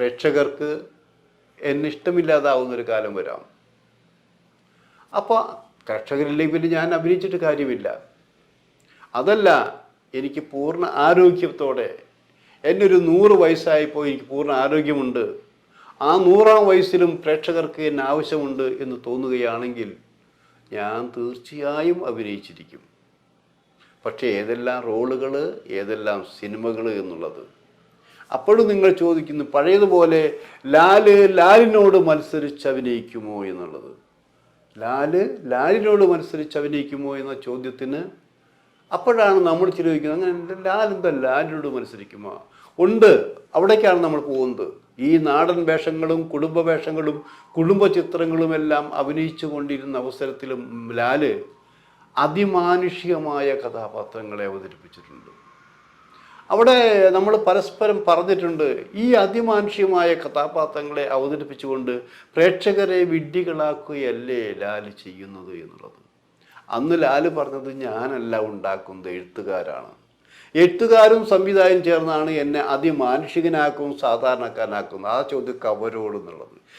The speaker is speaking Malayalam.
പ്രേക്ഷകർക്ക് എന്നെ ഇഷ്ടമില്ലാതാവുന്നൊരു കാലം വരാം. അപ്പോൾ പ്രേക്ഷകരില്ലെങ്കിൽ പിന്നെ ഞാൻ അഭിനയിച്ചിട്ട് കാര്യമില്ല. അതല്ല, എനിക്ക് പൂർണ്ണ ആരോഗ്യത്തോടെ എൻ്റെ ഒരു 100 വയസ്സായപ്പോൾ എനിക്ക് പൂർണ്ണ ആരോഗ്യമുണ്ട്, ആ 100-ാം വയസ്സിലും പ്രേക്ഷകർക്ക് എന്നെ ആവശ്യമുണ്ട് എന്ന് തോന്നുകയാണെങ്കിൽ ഞാൻ തീർച്ചയായും അഭിനയിച്ചിരിക്കും. പക്ഷേ ഏതെല്ലാം റോളുകൾ, ഏതെല്ലാം സിനിമകൾ എന്നുള്ളത്. അപ്പോഴും നിങ്ങൾ ചോദിക്കുന്നു, പഴയതുപോലെ ലാലിനോട് മത്സരിച്ച് അഭിനയിക്കുമോ എന്നുള്ളത്. ലാലിനോട് മത്സരിച്ച് അഭിനയിക്കുമോ എന്ന ചോദ്യത്തിന് അപ്പോഴാണ് നമ്മൾ ചോദിക്കുന്നത്, അങ്ങനെ ലാലിനോട് മത്സരിക്കുമോ? ഉണ്ട്, അവിടേക്കാണ് നമ്മൾ പോകുന്നത്. ഈ നാടൻ വേഷങ്ങളും കുടുംബ വേഷങ്ങളും കുടുംബ ചിത്രങ്ങളുമെല്ലാം അഭിനയിച്ചു കൊണ്ടിരുന്ന അവസരത്തിലും ലാല് അതിമാനുഷികമായ കഥാപാത്രങ്ങളെ അവതരിപ്പിച്ചിട്ടുണ്ട്. അവിടെ നമ്മൾ പരസ്പരം പറഞ്ഞിട്ടുണ്ട്, ഈ അതിമാനുഷികമായ കഥാപാത്രങ്ങളെ അവതരിപ്പിച്ചുകൊണ്ട് പ്രേക്ഷകരെ വിഡ്ഢികളാക്കുകയല്ലേ ലാല് ചെയ്യുന്നത് എന്നുള്ളത്. അന്ന് ലാല് പറഞ്ഞത്, ഞാനല്ല ഉണ്ടാക്കുന്നത്, എഴുത്തുകാരാണ്. എഴുത്തുകാരും സംവിധായകരും ചേർന്നാണ് എന്നെ അതിമാനുഷികനാക്കും സാധാരണക്കാരനാക്കുന്നത്. ആ ചോദ്യം അവരോട് എന്നുള്ളത്.